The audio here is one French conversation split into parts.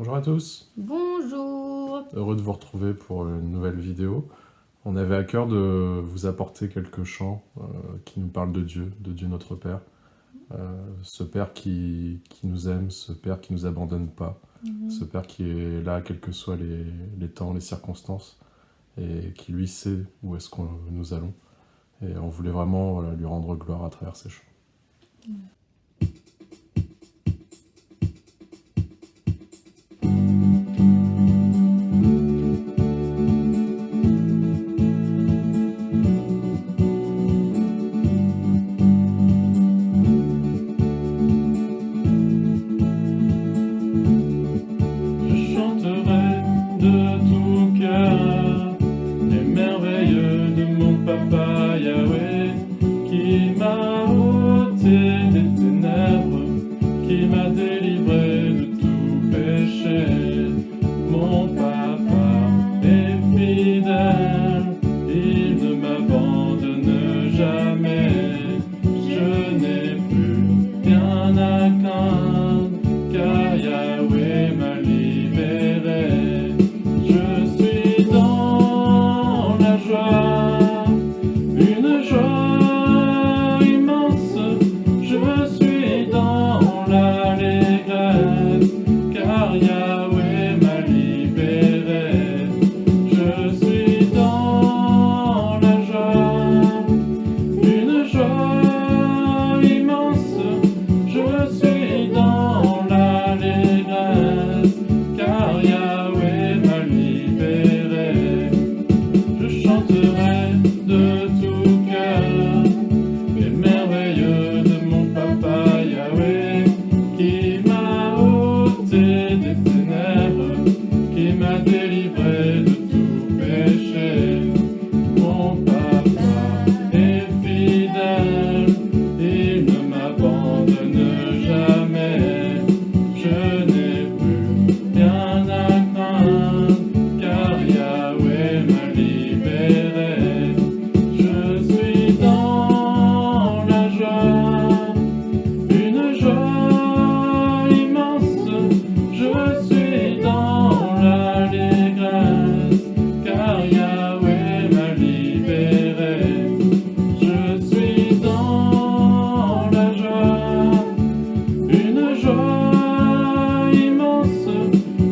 Bonjour à tous, Bonjour. heureux de vous retrouver pour une nouvelle vidéo. On avait à cœur de vous apporter quelques chants qui nous parlent de Dieu notre Père. Ce Père qui nous aime, ce Père qui nous abandonne pas, ce Père qui est là quels que soient les temps, les circonstances, et qui lui sait où est-ce que nous allons. Et on voulait vraiment lui rendre gloire à travers ces chants. Je chanterai de tout cœur les merveilleux de mon papa Yahweh, qui m'a ôté des ténèbres, qui m'a délivré de tout péché. Mon papa est fidèle, il ne m'abandonne jamais. Je n'ai plus rien à craindre, car Yahweh m'a libéré. Je suis dans la joie, une joie immense. Je suis dans l'allégresse, car Yahweh m'a libéré. Je suis dans la joie, une joie immense. Je suis dans l'allégresse, car Yahweh m'a libéré. Je chanterai de tout cœur les merveilleux de mon papa Yahweh, qui m'a ôté des ténèbres, qui m'a délivré de tout péché. Mon papa est fidèle, il ne m'abandonne jamais. Je n'ai plus rien à craindre, car Yahweh m'a libéré. Je suis dans la joie, une joie immense. Je suis dans l'allégresse, car Yahweh m'a libéré. Je suis dans la joie, une joie immense.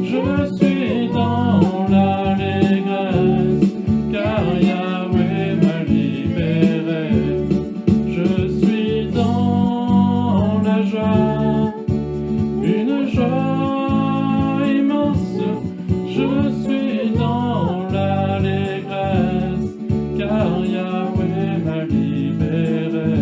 Je suis dans l'allégresse, car Yahweh m'a libéré. Je suis dans la joie, une joie immense. Je suis dans l'allégresse, car Yahweh m'a libéré.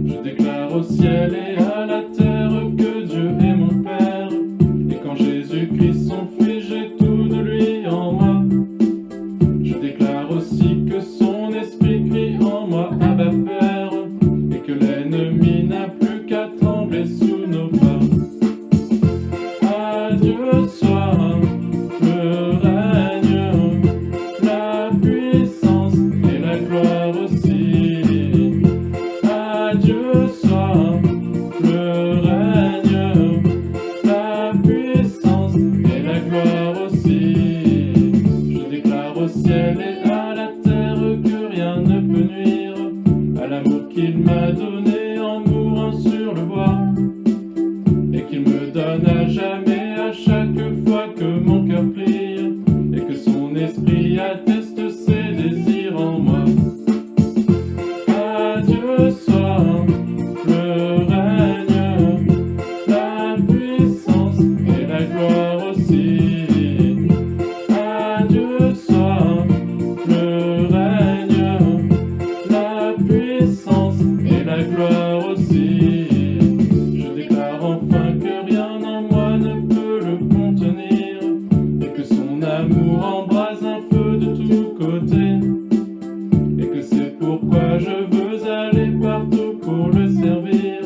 Je déclare au ciel et à la terre que Dieu est mon Père. Et quand Jésus-Christ son Fils, j'ai tout de lui en moi. Je déclare aussi que son esprit crie en moi, Abba Père, et que l'ennemi n'a plus qu'à trembler sous nos pas. À Dieu soit le règne, la puissance et la gloire aussi. À Dieu soit le règne, la puissance et la gloire aussi. Je déclare au ciel et à la terre que rien ne peut nuire à l'amour qu'il m'a donné en mourant sur le bois, et qu'il me donne à jamais à chaque fois que mon cœur prie, et que son esprit atteste ses désirs en moi. À Dieu soit le règne, la puissance et la gloire aussi. À Dieu soit le règne, la puissance et la gloire aussi. Je déclare enfin que rien en moi ne peut le contenir, et que son amour embrase un feu de tous côtés, et que c'est pourquoi je veux aller partout pour le servir.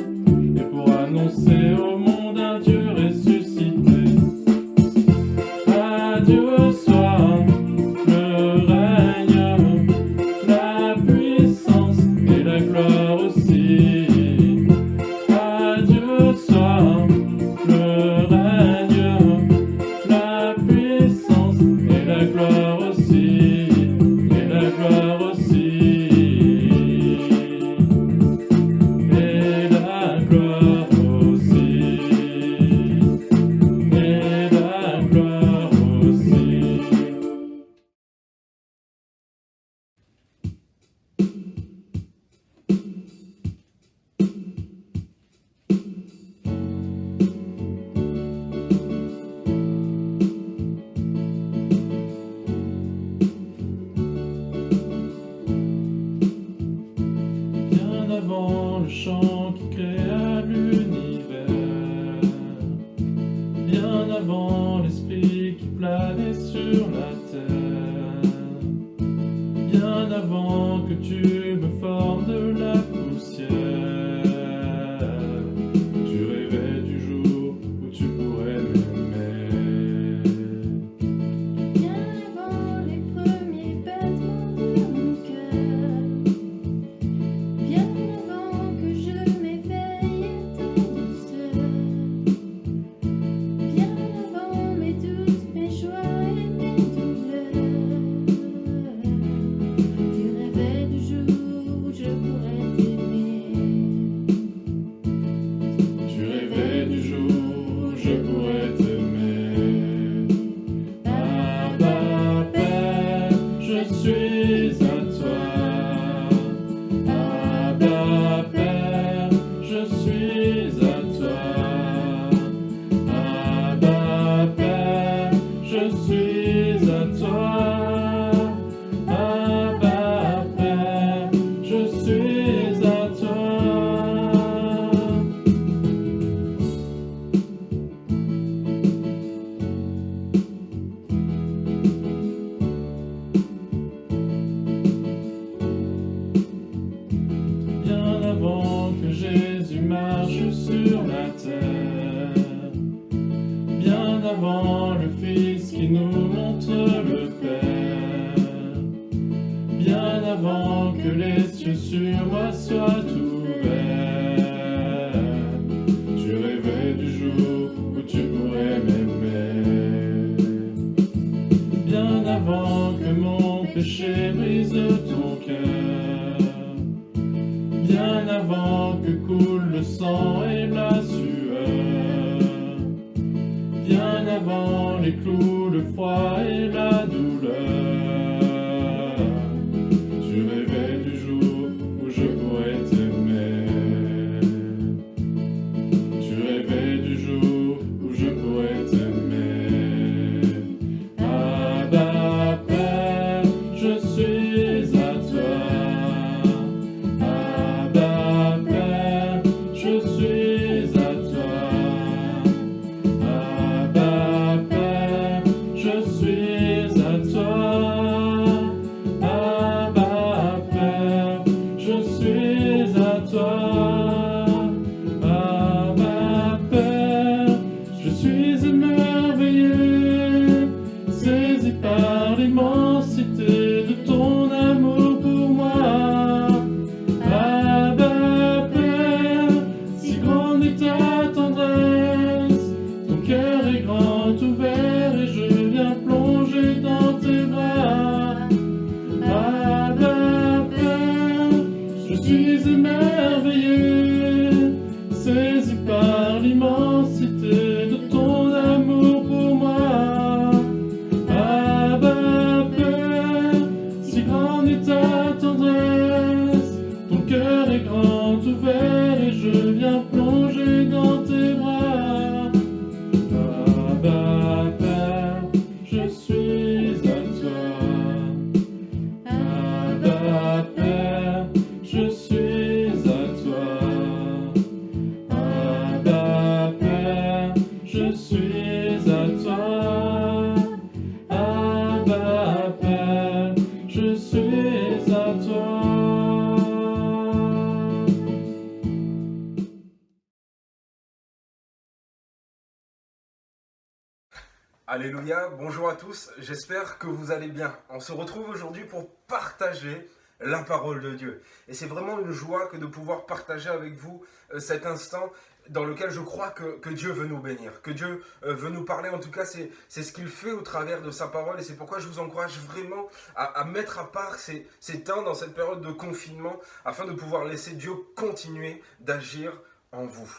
Alléluia, bonjour à tous, j'espère que vous allez bien. On se retrouve aujourd'hui pour partager la parole de Dieu. Et c'est vraiment une joie que de pouvoir partager avec vous cet instant dans lequel je crois que Dieu veut nous bénir, que Dieu veut nous parler. En tout cas, c'est ce qu'il fait au travers de sa parole. Et c'est pourquoi je vous encourage vraiment à mettre à part ces temps dans cette période de confinement afin de pouvoir laisser Dieu continuer d'agir en vous.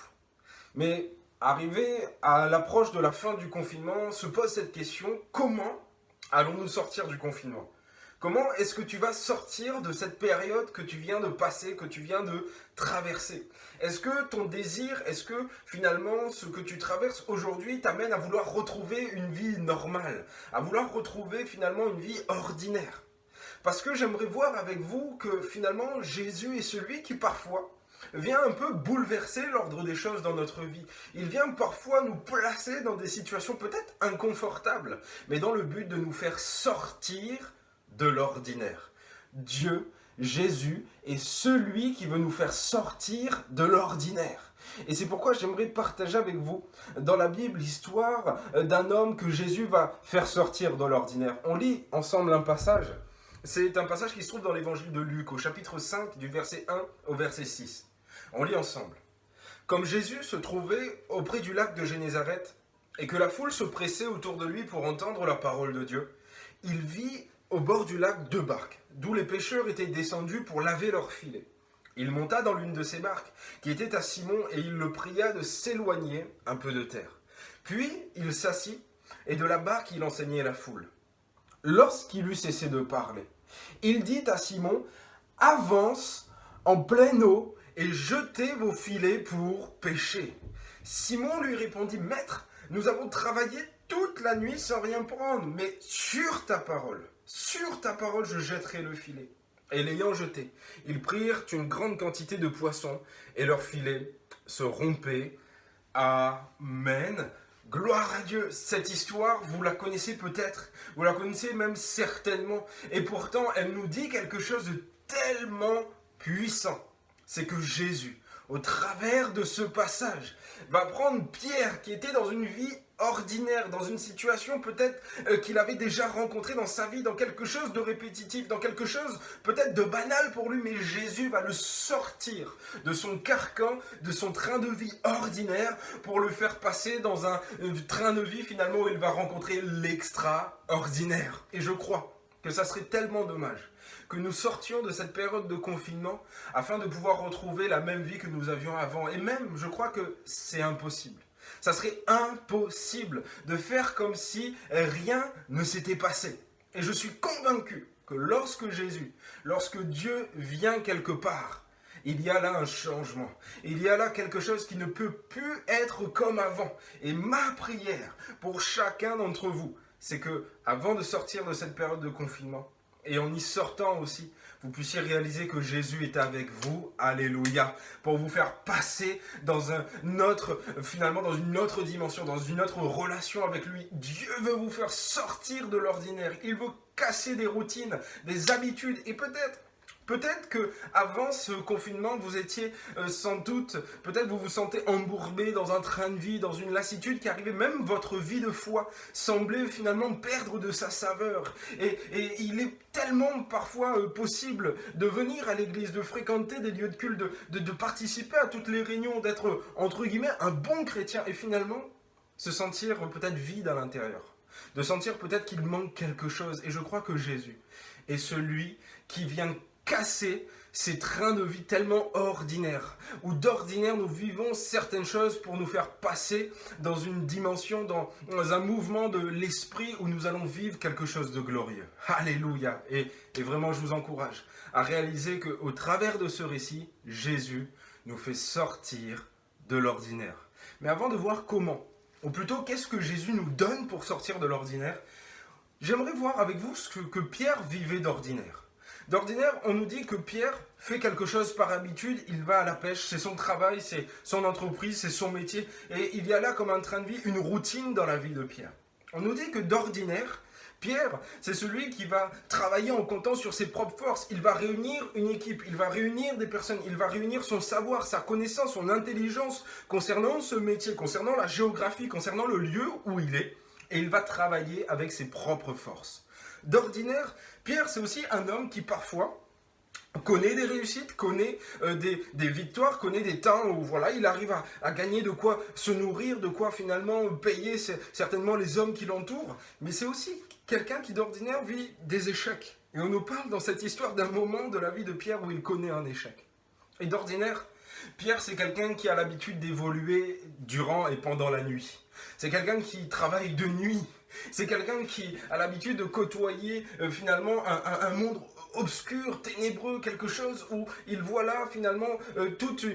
Mais arrivé à l'approche de la fin du confinement, se pose cette question, comment allons-nous sortir du confinement? Comment est-ce que tu vas sortir de cette période que tu viens de passer, que tu viens de traverser? Est-ce que ton désir, est-ce que finalement ce que tu traverses aujourd'hui t'amène à vouloir retrouver une vie normale, à vouloir retrouver finalement une vie ordinaire? Parce que j'aimerais voir avec vous que finalement Jésus est celui qui parfois vient un peu bouleverser l'ordre des choses dans notre vie. Il vient parfois nous placer dans des situations peut-être inconfortables, mais dans le but de nous faire sortir de l'ordinaire. Dieu, Jésus, est celui qui veut nous faire sortir de l'ordinaire. Et c'est pourquoi j'aimerais partager avec vous dans la Bible l'histoire d'un homme que Jésus va faire sortir de l'ordinaire. On lit ensemble un passage. C'est un passage qui se trouve dans l'évangile de Luc, au chapitre 5, du verset 1 au verset 6. On lit ensemble. Comme Jésus se trouvait auprès du lac de Génézareth et que la foule se pressait autour de lui pour entendre la parole de Dieu, il vit au bord du lac 2 barques, d'où les pêcheurs étaient descendus pour laver leurs filets. Il monta dans l'une de ces barques, qui était à Simon, et il le pria de s'éloigner un peu de terre. Puis il s'assit, et de la barque il enseignait la foule. Lorsqu'il eut cessé de parler, il dit à Simon, « Avance en pleine eau, et jetez vos filets pour pêcher. » Simon lui répondit, « Maître, nous avons travaillé toute la nuit sans rien prendre, mais sur ta parole, je jetterai le filet. » Et l'ayant jeté, ils prirent une grande quantité de poissons, et leur filet se rompait. Amen. Gloire à Dieu. Cette histoire, vous la connaissez peut-être, vous la connaissez même certainement, et pourtant elle nous dit quelque chose de tellement puissant. C'est que Jésus, au travers de ce passage, va prendre Pierre qui était dans une vie ordinaire, dans une situation peut-être qu'il avait déjà rencontrée dans sa vie, dans quelque chose de répétitif, dans quelque chose peut-être de banal pour lui, mais Jésus va le sortir de son carcan, de son train de vie ordinaire, pour le faire passer dans un train de vie finalement où il va rencontrer l'extraordinaire. Et je crois que ça serait tellement dommage que nous sortions de cette période de confinement afin de pouvoir retrouver la même vie que nous avions avant. Et même, je crois que c'est impossible. Ça serait impossible de faire comme si rien ne s'était passé. Et je suis convaincu que lorsque Dieu vient quelque part, il y a là un changement. Il y a là quelque chose qui ne peut plus être comme avant. Et ma prière pour chacun d'entre vous, c'est que avant de sortir de cette période de confinement, et en y sortant aussi, vous puissiez réaliser que Jésus est avec vous, alléluia, pour vous faire passer dans finalement dans une autre dimension, dans une autre relation avec lui. Dieu veut vous faire sortir de l'ordinaire, il veut casser des routines, des habitudes, et Peut-être que avant ce confinement, vous étiez sans doute, peut-être vous vous sentez embourbé dans un train de vie, dans une lassitude qui arrivait, même votre vie de foi semblait finalement perdre de sa saveur. Et il est tellement parfois possible de venir à l'église, de fréquenter des lieux de culte, de participer à toutes les réunions, d'être entre guillemets un bon chrétien et finalement se sentir peut-être vide à l'intérieur, de sentir peut-être qu'il manque quelque chose. Et je crois que Jésus est celui qui vient casser ces trains de vie tellement ordinaires, où d'ordinaire nous vivons certaines choses pour nous faire passer dans une dimension, dans un mouvement de l'esprit où nous allons vivre quelque chose de glorieux. Alléluia. Et vraiment je vous encourage à réaliser qu'au travers de ce récit, Jésus nous fait sortir de l'ordinaire. Mais avant de voir comment, ou plutôt qu'est-ce que Jésus nous donne pour sortir de l'ordinaire, j'aimerais voir avec vous ce que Pierre vivait d'ordinaire. D'ordinaire, on nous dit que Pierre fait quelque chose par habitude, il va à la pêche, c'est son travail, c'est son entreprise, c'est son métier. Et il y a là comme un train de vie, une routine dans la vie de Pierre. On nous dit que d'ordinaire, Pierre, c'est celui qui va travailler en comptant sur ses propres forces. Il va réunir une équipe, il va réunir des personnes, il va réunir son savoir, sa connaissance, son intelligence concernant ce métier, concernant la géographie, concernant le lieu où il est. et il va travailler avec ses propres forces. D'ordinaire, Pierre, c'est aussi un homme qui parfois connaît des réussites, connaît des victoires, connaît des temps où voilà, il arrive à gagner de quoi se nourrir, de quoi finalement payer certainement les hommes qui l'entourent. Mais c'est aussi quelqu'un qui d'ordinaire vit des échecs. Et on nous parle dans cette histoire d'un moment de la vie de Pierre où il connaît un échec. Et d'ordinaire, Pierre, c'est quelqu'un qui a l'habitude d'évoluer durant et pendant la nuit. C'est quelqu'un qui travaille de nuit. C'est quelqu'un qui a l'habitude de côtoyer finalement un monde obscur, ténébreux, quelque chose où il voit là finalement toute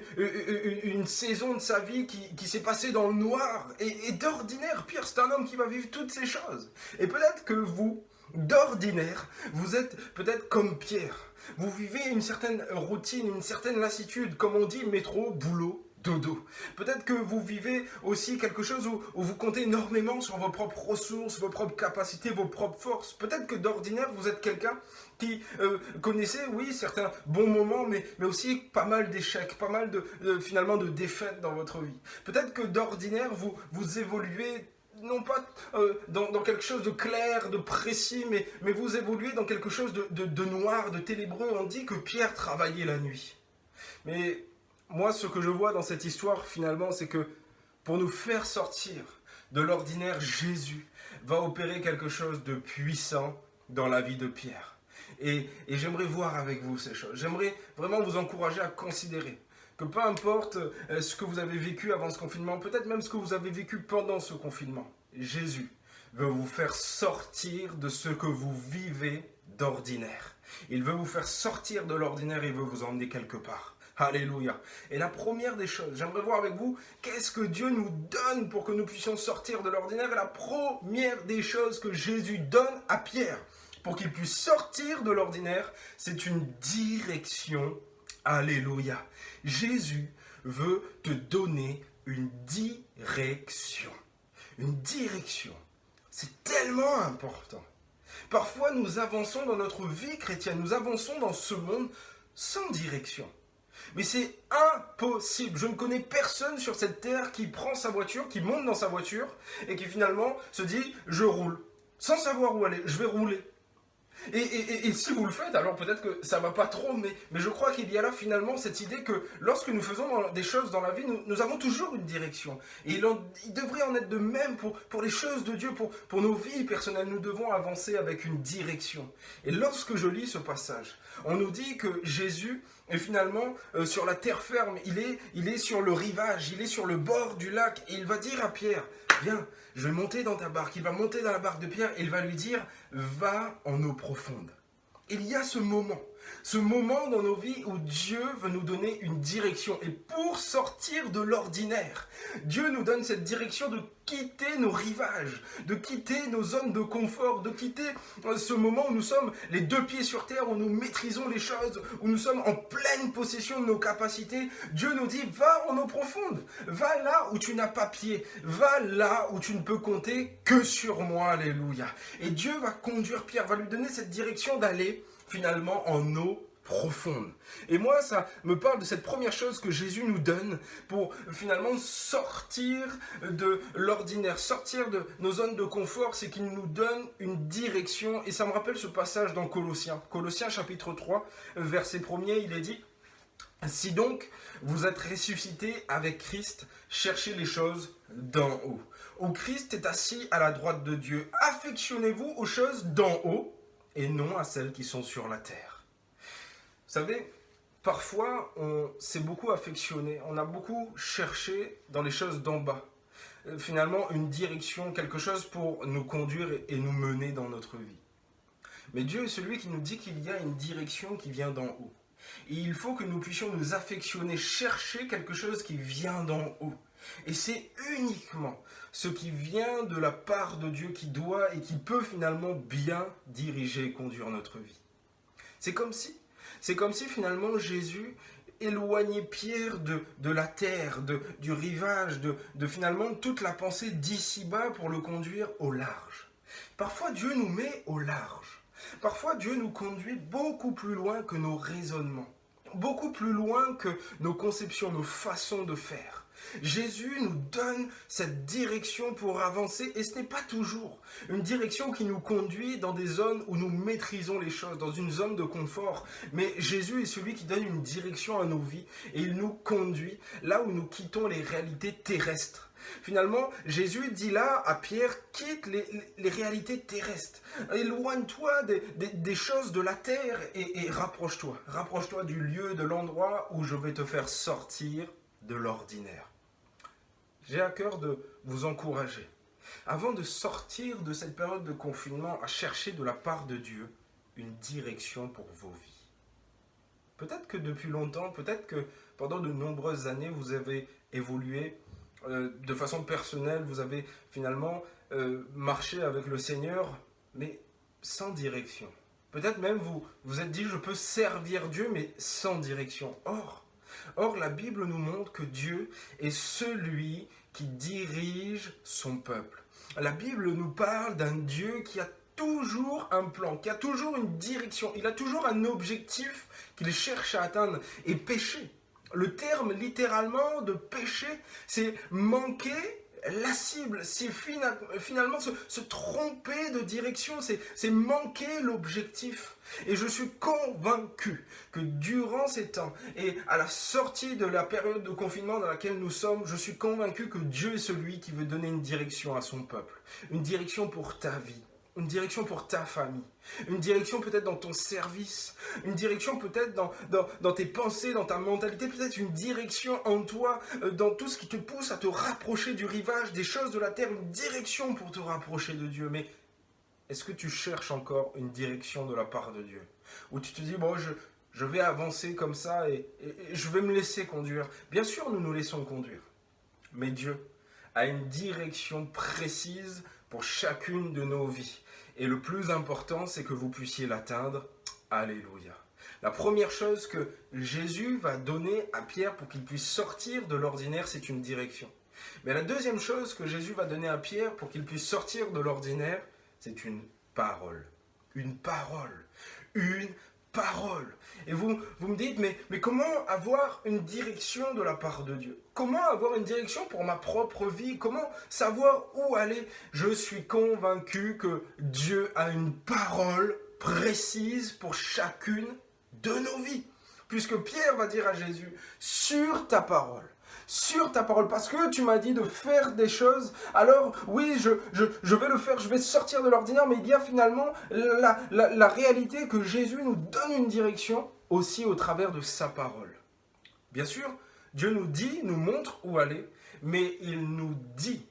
une saison de sa vie qui s'est passée dans le noir. Et d'ordinaire, Pierre, c'est un homme qui va vivre toutes ces choses. Et peut-être que vous, d'ordinaire, vous êtes peut-être comme Pierre. Vous vivez une certaine routine, une certaine lassitude, comme on dit, métro, boulot, dodo. Peut-être que vous vivez aussi quelque chose où vous comptez énormément sur vos propres ressources, vos propres capacités, vos propres forces. Peut-être que d'ordinaire, vous êtes quelqu'un qui connaissait, oui, certains bons moments, mais aussi pas mal d'échecs, pas mal finalement de défaites dans votre vie. Peut-être que d'ordinaire, vous évoluez non pas dans quelque chose de clair, de précis, mais vous évoluez dans quelque chose de noir, de ténébreux. On dit que Pierre travaillait la nuit. Mais moi, ce que je vois dans cette histoire, finalement, c'est que pour nous faire sortir de l'ordinaire, Jésus va opérer quelque chose de puissant dans la vie de Pierre. Et j'aimerais voir avec vous ces choses. J'aimerais vraiment vous encourager à considérer que peu importe ce que vous avez vécu avant ce confinement, peut-être même ce que vous avez vécu pendant ce confinement, Jésus veut vous faire sortir de ce que vous vivez d'ordinaire. Il veut vous faire sortir de l'ordinaire, il veut vous emmener quelque part. Alléluia. Et la première des choses, j'aimerais voir avec vous, qu'est-ce que Dieu nous donne pour que nous puissions sortir de l'ordinaire. Et la première des choses que Jésus donne à Pierre, pour qu'il puisse sortir de l'ordinaire, c'est une direction. Alléluia. Jésus veut te donner une direction. Une direction. C'est tellement important. Parfois, nous avançons dans notre vie chrétienne, nous avançons dans ce monde sans direction. Mais c'est impossible. Je ne connais personne sur cette terre qui prend sa voiture, qui monte dans sa voiture et qui finalement se dit « je roule ». Sans savoir où aller, je vais rouler. Et si vous le faites, alors peut-être que ça va pas trop, mais je crois qu'il y a là finalement cette idée que lorsque nous faisons des choses dans la vie, nous avons toujours une direction. Et il devrait en être de même pour les choses de Dieu, pour nos vies personnelles. Nous devons avancer avec une direction. Et lorsque je lis ce passage, on nous dit que Jésus est finalement sur la terre ferme, il est sur le rivage, il est sur le bord du lac, et il va dire à Pierre, viens, je vais monter dans ta barque. Il va monter dans la barque de Pierre et il va lui dire, va en eau profonde. Il y a ce moment dans nos vies où Dieu veut nous donner une direction. Et pour sortir de l'ordinaire, Dieu nous donne cette direction de quitter nos rivages, de quitter nos zones de confort, de quitter ce moment où nous sommes les deux pieds sur terre, où nous maîtrisons les choses, où nous sommes en pleine possession de nos capacités. Dieu nous dit, va en eau profonde, va là où tu n'as pas pied, va là où tu ne peux compter que sur moi, alléluia. Et Dieu va conduire Pierre, va lui donner cette direction d'aller finalement en eau profonde. Et moi, ça me parle de cette première chose que Jésus nous donne pour finalement sortir de l'ordinaire, sortir de nos zones de confort, c'est qu'il nous donne une direction. Et ça me rappelle ce passage dans Colossiens. Colossiens chapitre 3, verset 1er, il est dit « Si donc vous êtes ressuscités avec Christ, cherchez les choses d'en haut. Où Christ est assis à la droite de Dieu. Affectionnez-vous aux choses d'en haut et non à celles qui sont sur la terre. » Vous savez, parfois, on s'est beaucoup affectionné, on a beaucoup cherché dans les choses d'en bas. Finalement, une direction, quelque chose pour nous conduire et nous mener dans notre vie. Mais Dieu est celui qui nous dit qu'il y a une direction qui vient d'en haut. Et il faut que nous puissions nous affectionner, chercher quelque chose qui vient d'en haut. Et c'est uniquement ce qui vient de la part de Dieu qui doit et qui peut finalement bien diriger et conduire notre vie. C'est comme si finalement Jésus éloignait Pierre de la terre, du rivage, de finalement toute la pensée d'ici-bas pour le conduire au large. Parfois Dieu nous met au large. Parfois Dieu nous conduit beaucoup plus loin que nos raisonnements. beaucoup plus loin que nos conceptions, nos façons de faire. Jésus nous donne cette direction pour avancer et ce n'est pas toujours une direction qui nous conduit dans des zones où nous maîtrisons les choses, dans une zone de confort. Mais Jésus est celui qui donne une direction à nos vies et il nous conduit là où nous quittons les réalités terrestres. Finalement, Jésus dit là à Pierre, quitte les réalités terrestres. Éloigne-toi des choses de la terre et rapproche-toi. Rapproche-toi du lieu, de l'endroit où je vais te faire sortir de l'ordinaire. J'ai à cœur de vous encourager, avant de sortir de cette période de confinement, à chercher de la part de Dieu une direction pour vos vies. Peut-être que depuis longtemps, peut-être que pendant de nombreuses années, vous avez évolué de façon personnelle, vous avez finalement marché avec le Seigneur, mais sans direction. Peut-être même vous êtes dit, je peux servir Dieu, mais sans direction. Or, la Bible nous montre que Dieu est celui qui dirige son peuple. La Bible nous parle d'un Dieu qui a toujours un plan, qui a toujours une direction, il a toujours un objectif qu'il cherche à atteindre. Et péché, le terme littéralement de péché, c'est manquer la cible, c'est finalement se tromper de direction, c'est manquer l'objectif. Et je suis convaincu que durant ces temps et à la sortie de la période de confinement dans laquelle nous sommes, je suis convaincu que Dieu est celui qui veut donner une direction à son peuple, une direction pour ta vie, une direction pour ta famille, une direction peut-être dans ton service, une direction peut-être dans tes pensées, dans ta mentalité, peut-être une direction en toi, dans tout ce qui te pousse à te rapprocher du rivage, des choses de la terre, une direction pour te rapprocher de Dieu. Mais est-ce que tu cherches encore une direction de la part de Dieu? Ou tu te dis, bon, je vais avancer comme ça et je vais me laisser conduire. Bien sûr, nous nous laissons conduire. Mais Dieu a une direction précise pour chacune de nos vies. Et le plus important, c'est que vous puissiez l'atteindre. Alléluia. La première chose que Jésus va donner à Pierre pour qu'il puisse sortir de l'ordinaire, c'est une direction. Mais la deuxième chose que Jésus va donner à Pierre pour qu'il puisse sortir de l'ordinaire, c'est une parole. Une parole. Une parole. Et vous me dites, mais comment avoir une direction de la part de Dieu? Comment avoir une direction pour ma propre vie? Comment savoir où aller? Je suis convaincu que Dieu a une parole précise pour chacune de nos vies. Puisque Pierre va dire à Jésus, sur ta parole, parce que tu m'as dit de faire des choses, alors oui, je vais le faire, je vais sortir de l'ordinaire, mais il y a finalement la réalité que Jésus nous donne une direction aussi au travers de sa parole. Bien sûr, Dieu nous dit, nous montre où aller, mais il nous dit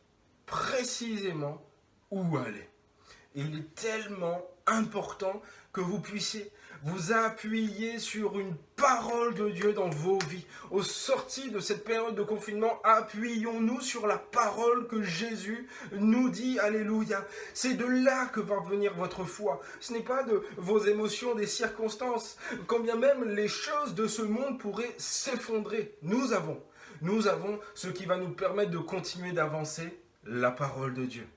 précisément où aller. Et il est tellement important que vous puissiez vous appuyer sur une parole de Dieu dans vos vies. Au sorti de cette période de confinement, appuyons-nous sur la parole que Jésus nous dit. Alléluia. C'est de là que va venir votre foi. Ce n'est pas de vos émotions, des circonstances. Quand bien même les choses de ce monde pourraient s'effondrer, nous avons ce qui va nous permettre de continuer d'avancer, la parole de Dieu.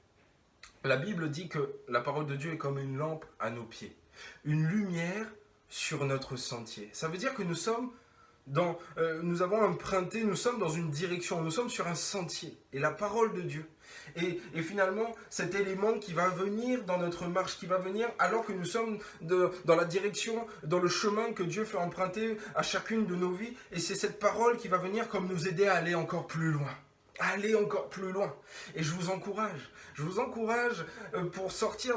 La Bible dit que la parole de Dieu est comme une lampe à nos pieds, une lumière sur notre sentier. Ça veut dire que nous avons emprunté, nous sommes dans une direction, nous sommes sur un sentier. Et la parole de Dieu et finalement cet élément qui va venir dans notre marche, qui va venir alors que nous sommes dans la direction, dans le chemin que Dieu fait emprunter à chacune de nos vies. Et c'est cette parole qui va venir comme nous aider à aller encore plus loin. Aller encore plus loin. Et je vous encourage pour sortir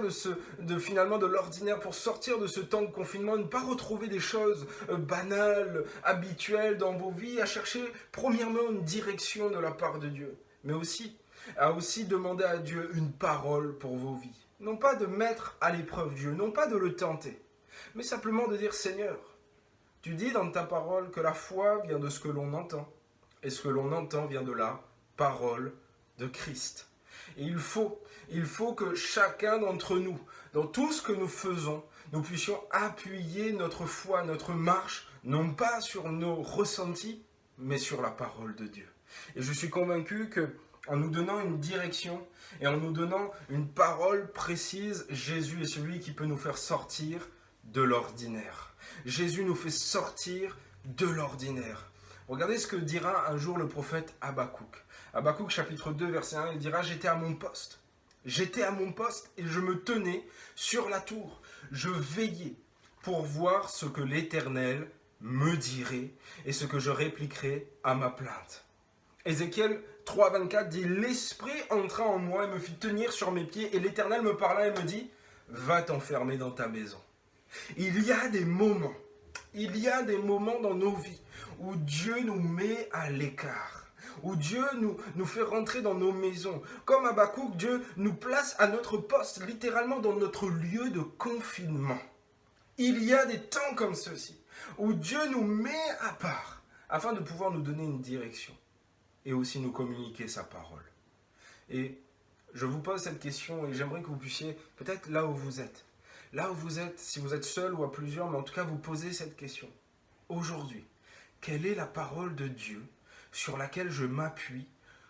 finalement de l'ordinaire, pour sortir de ce temps de confinement, ne pas retrouver des choses banales, habituelles dans vos vies, à chercher premièrement une direction de la part de Dieu, mais à aussi demander à Dieu une parole pour vos vies. Non pas de mettre à l'épreuve Dieu, non pas de le tenter, mais simplement de dire, Seigneur, tu dis dans ta parole que la foi vient de ce que l'on entend, et ce que l'on entend vient de la parole de Christ. Et il faut que chacun d'entre nous, dans tout ce que nous faisons, nous puissions appuyer notre foi, notre marche, non pas sur nos ressentis, mais sur la parole de Dieu. Et je suis convaincu que en nous donnant une direction et en nous donnant une parole précise, Jésus est celui qui peut nous faire sortir de l'ordinaire. Jésus nous fait sortir de l'ordinaire. Regardez ce que dira un jour le prophète Habakkuk. Habakkuk chapitre 2 verset 1, il dira « J'étais à mon poste. J'étais à mon poste et je me tenais sur la tour. Je veillais pour voir ce que l'Éternel me dirait et ce que je répliquerais à ma plainte. » Ézéchiel 3,24 dit « L'Esprit entra en moi et me fit tenir sur mes pieds et l'Éternel me parla et me dit « Va t'enfermer dans ta maison. » Il y a des moments dans nos vies où Dieu nous met à l'écart, où Dieu nous fait rentrer dans nos maisons. Comme Habakkuk, Dieu nous place à notre poste, littéralement dans notre lieu de confinement. Il y a des temps comme ceux-ci, où Dieu nous met à part, afin de pouvoir nous donner une direction, et aussi nous communiquer sa parole. Et je vous pose cette question, et j'aimerais que vous puissiez, peut-être là où vous êtes, si vous êtes seul ou à plusieurs, mais en tout cas vous posez cette question. Aujourd'hui, quelle est la parole de Dieu sur laquelle je m'appuie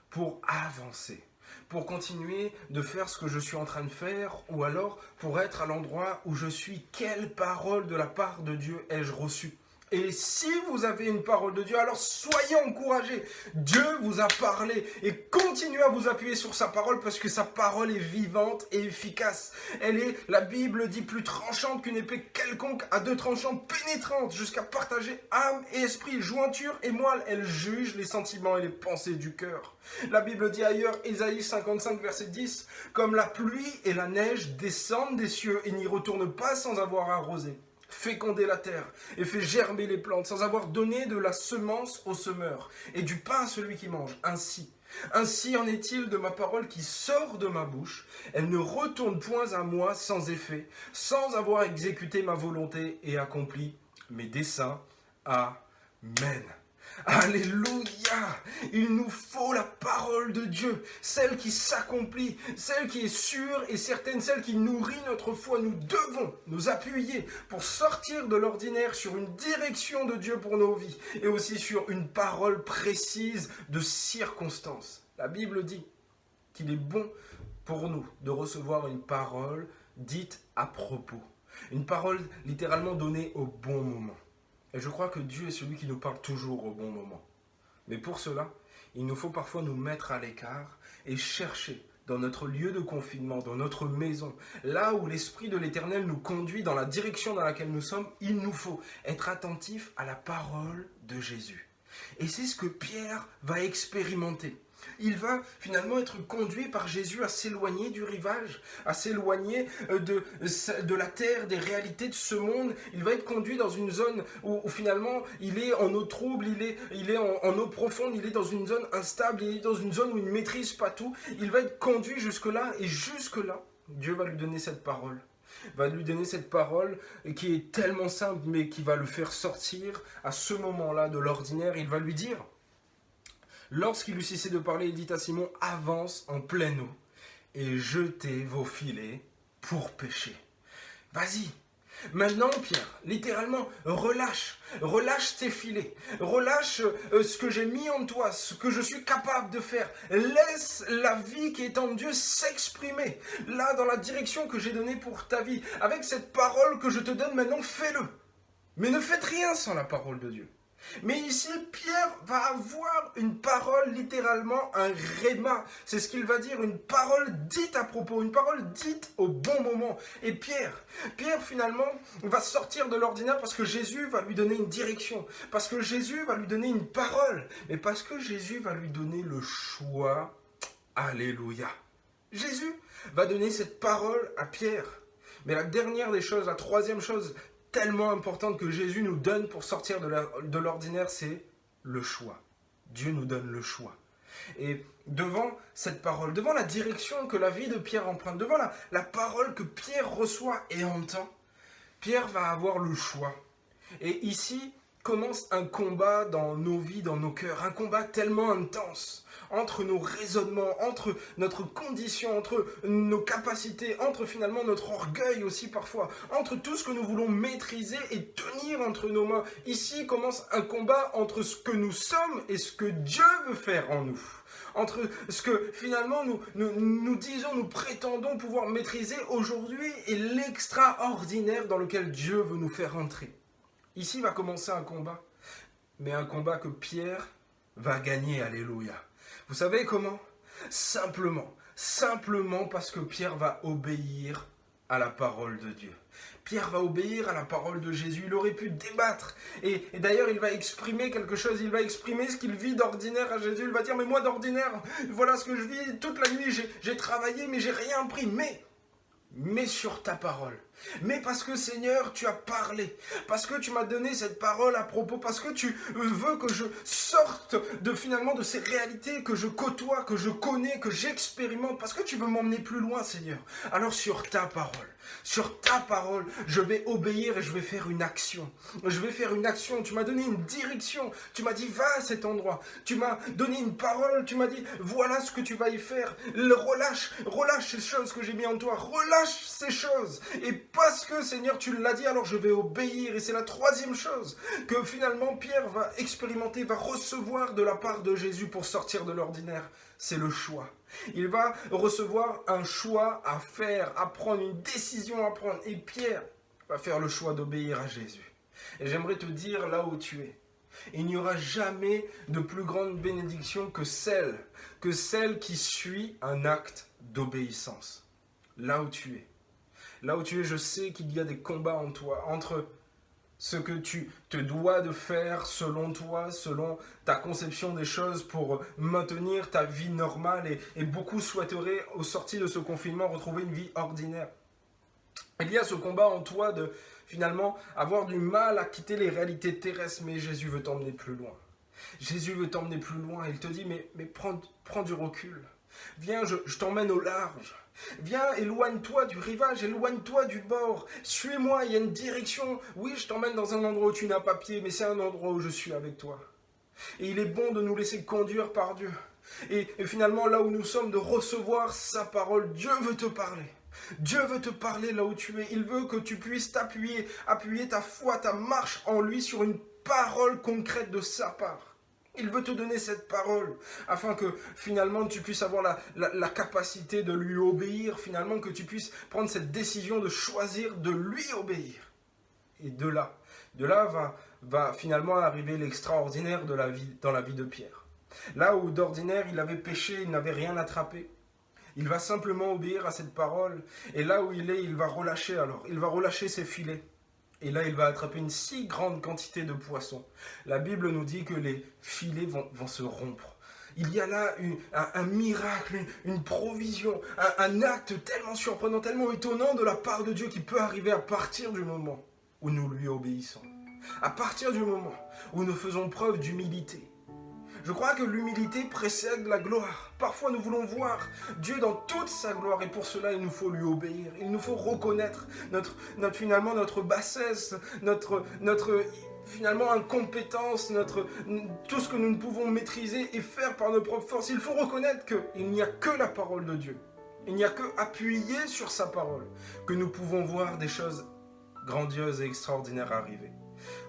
pour avancer, pour continuer de faire ce que je suis en train de faire, ou alors pour être à l'endroit où je suis? Quelle parole de la part de Dieu ai-je reçue? Et si vous avez une parole de Dieu, alors soyez encouragés. Dieu vous a parlé et continuez à vous appuyer sur sa parole parce que sa parole est vivante et efficace. Elle est, la Bible dit, plus tranchante qu'une épée quelconque, à deux tranchants, pénétrante jusqu'à partager âme et esprit, jointure et moelle. Elle juge les sentiments et les pensées du cœur. La Bible dit ailleurs, Ésaïe 55, verset 10, « Comme la pluie et la neige descendent des cieux et n'y retournent pas sans avoir arrosé. Féconder la terre et fait germer les plantes sans avoir donné de la semence au semeur et du pain à celui qui mange. Ainsi en est-il de ma parole qui sort de ma bouche. Elle ne retourne point à moi sans effet, sans avoir exécuté ma volonté et accompli mes desseins. Amen. Alléluia! Il nous faut la parole de Dieu, celle qui s'accomplit, celle qui est sûre et certaine, celle qui nourrit notre foi. Nous devons nous appuyer pour sortir de l'ordinaire sur une direction de Dieu pour nos vies et aussi sur une parole précise de circonstance. La Bible dit qu'il est bon pour nous de recevoir une parole dite à propos, une parole littéralement donnée au bon moment. Et je crois que Dieu est celui qui nous parle toujours au bon moment. Mais pour cela, il nous faut parfois nous mettre à l'écart et chercher dans notre lieu de confinement, dans notre maison, là où l'Esprit de l'Éternel nous conduit dans la direction dans laquelle nous sommes, il nous faut être attentifs à la parole de Jésus. Et c'est ce que Pierre va expérimenter. Il va finalement être conduit par Jésus à s'éloigner du rivage, à s'éloigner de la terre, des réalités de ce monde. Il va être conduit dans une zone où finalement il est en eau trouble, il est en eau profonde, il est dans une zone instable, il est dans une zone où il ne maîtrise pas tout. Il va être conduit jusque-là et jusque-là, Dieu va lui donner cette parole. Va lui donner cette parole qui est tellement simple mais qui va le faire sortir à ce moment-là de l'ordinaire. Il va lui dire... Lorsqu'il eut cessé de parler, il dit à Simon, « Avance en pleine eau et jetez vos filets pour pêcher. » Vas-y. Maintenant, Pierre, littéralement, relâche tes filets, relâche ce que j'ai mis en toi, ce que je suis capable de faire. Laisse la vie qui est en Dieu s'exprimer, là, dans la direction que j'ai donnée pour ta vie. Avec cette parole que je te donne maintenant, fais-le. Mais ne faites rien sans la parole de Dieu. Mais ici, Pierre va avoir une parole, littéralement un rhéma. C'est ce qu'il va dire, une parole dite à propos, une parole dite au bon moment. Et Pierre finalement, va sortir de l'ordinaire parce que Jésus va lui donner une direction, parce que Jésus va lui donner une parole, mais parce que Jésus va lui donner le choix. Alléluia. Jésus va donner cette parole à Pierre. Mais la dernière des choses, la troisième chose, tellement importante que Jésus nous donne pour sortir de l'ordinaire, c'est le choix. Dieu nous donne le choix. Et devant cette parole, devant la direction que la vie de Pierre emprunte, devant la parole que Pierre reçoit et entend, Pierre va avoir le choix. Et ici commence un combat dans nos vies, dans nos cœurs, un combat tellement intense entre nos raisonnements, entre notre condition, entre nos capacités, entre finalement notre orgueil aussi parfois, entre tout ce que nous voulons maîtriser et tenir entre nos mains. Ici commence un combat entre ce que nous sommes et ce que Dieu veut faire en nous. Entre ce que finalement nous disons, nous prétendons pouvoir maîtriser aujourd'hui et l'extraordinaire dans lequel Dieu veut nous faire entrer. Ici va commencer un combat. mais un combat que Pierre va gagner, alléluia. Vous savez comment? Simplement parce que Pierre va obéir à la parole de Dieu. Pierre va obéir à la parole de Jésus. Il aurait pu débattre. Et d'ailleurs, il va exprimer quelque chose. Il va exprimer ce qu'il vit d'ordinaire à Jésus. Il va dire, mais moi d'ordinaire, voilà ce que je vis. Toute la nuit, j'ai travaillé, mais j'ai rien pris. Mais sur ta parole. Mais parce que Seigneur, tu as parlé, parce que tu m'as donné cette parole à propos, parce que tu veux que je sorte finalement de ces réalités que je côtoie, que je connais, que j'expérimente, parce que tu veux m'emmener plus loin, Seigneur. Alors sur ta parole, je vais obéir et je vais faire une action. Je vais faire une action. Tu m'as donné une direction. Tu m'as dit, va à cet endroit. Tu m'as donné une parole. Tu m'as dit, voilà ce que tu vas y faire. Relâche ces choses que j'ai mis en toi. Relâche ces choses. Et parce que, Seigneur, tu l'as dit, alors je vais obéir. Et c'est la troisième chose que finalement Pierre va expérimenter, va recevoir de la part de Jésus pour sortir de l'ordinaire. C'est le choix. Il va recevoir un choix à faire, à prendre, une décision à prendre. Et Pierre va faire le choix d'obéir à Jésus. Et j'aimerais te dire là où tu es, il n'y aura jamais de plus grande bénédiction que celle qui suit un acte d'obéissance. Là où tu es. Là où tu es, je sais qu'il y a des combats en toi, entre ce que tu te dois de faire selon toi, selon ta conception des choses pour maintenir ta vie normale et beaucoup souhaiteraient, au sorti de ce confinement, retrouver une vie ordinaire. Il y a ce combat en toi de finalement avoir du mal à quitter les réalités terrestres, mais Jésus veut t'emmener plus loin. Jésus veut t'emmener plus loin. Il te dit, mais prends du recul. Viens, je t'emmène au large. Viens, éloigne-toi du rivage, éloigne-toi du bord. Suis-moi, il y a une direction. Oui, je t'emmène dans un endroit où tu n'as pas pied, mais c'est un endroit où je suis avec toi. Et il est bon de nous laisser conduire par Dieu. Et finalement, là où nous sommes, de recevoir sa parole. Dieu veut te parler. Dieu veut te parler là où tu es. Il veut que tu puisses t'appuyer, appuyer ta foi, ta marche en lui sur une parole concrète de sa part. Il veut te donner cette parole afin que finalement tu puisses avoir la capacité de lui obéir, finalement que tu puisses prendre cette décision de choisir de lui obéir. Et de là va finalement arriver l'extraordinaire dans la vie de Pierre. Là où d'ordinaire il avait péché, il n'avait rien attrapé. Il va simplement obéir à cette parole. Et là où il est, il va relâcher alors. Il va relâcher ses filets. Et là, il va attraper une si grande quantité de poissons. La Bible nous dit que les filets vont se rompre. Il y a là un miracle, une provision, un acte tellement surprenant, tellement étonnant de la part de Dieu qui peut arriver à partir du moment où nous lui obéissons. À partir du moment où nous faisons preuve d'humilité. Je crois que l'humilité précède la gloire. Parfois, nous voulons voir Dieu dans toute sa gloire et pour cela, il nous faut lui obéir. Il nous faut reconnaître finalement notre bassesse, notre finalement incompétence, tout ce que nous ne pouvons maîtriser et faire par nos propres forces. Il faut reconnaître qu'il n'y a que la parole de Dieu. Il n'y a que appuyé sur sa parole que nous pouvons voir des choses grandioses et extraordinaires arriver.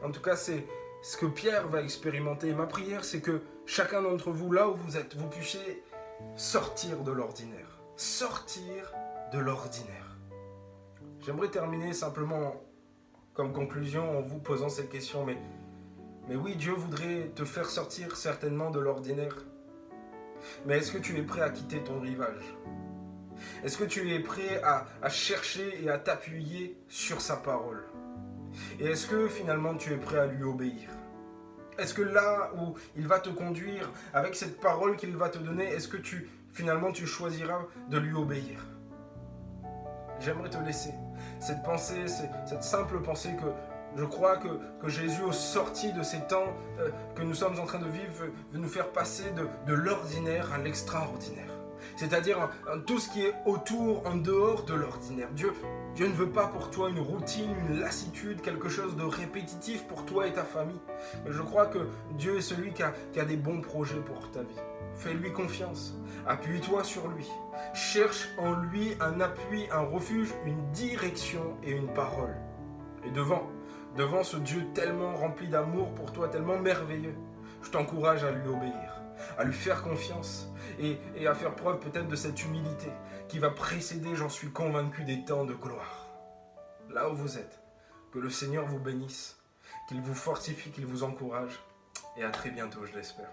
En tout cas, c'est ce que Pierre va expérimenter. Et ma prière, c'est que chacun d'entre vous, là où vous êtes, vous puissiez sortir de l'ordinaire. Sortir de l'ordinaire. J'aimerais terminer simplement comme conclusion en vous posant cette question. Mais oui, Dieu voudrait te faire sortir certainement de l'ordinaire. Mais est-ce que tu es prêt à quitter ton rivage? Est-ce que tu es prêt à chercher et à t'appuyer sur sa parole? Et est-ce que finalement tu es prêt à lui obéir? Est-ce que là où il va te conduire, avec cette parole qu'il va te donner, est-ce que finalement tu choisiras de lui obéir? J'aimerais te laisser cette pensée, cette simple pensée que je crois que Jésus, au sorti de ces temps que nous sommes en train de vivre, veut nous faire passer de l'ordinaire à l'extraordinaire. C'est-à-dire tout ce qui est autour, en dehors de l'ordinaire. Dieu ne veut pas pour toi une routine, une lassitude, quelque chose de répétitif pour toi et ta famille. Mais je crois que Dieu est celui qui a des bons projets pour ta vie. Fais-lui confiance. Appuie-toi sur lui. Cherche en lui un appui, un refuge, une direction et une parole. Et devant ce Dieu tellement rempli d'amour pour toi, tellement merveilleux, je t'encourage à lui obéir, à lui faire confiance et à faire preuve peut-être de cette humilité qui va précéder, j'en suis convaincu, des temps de gloire. Là où vous êtes, que le Seigneur vous bénisse, qu'il vous fortifie, qu'il vous encourage. et à très bientôt, je l'espère.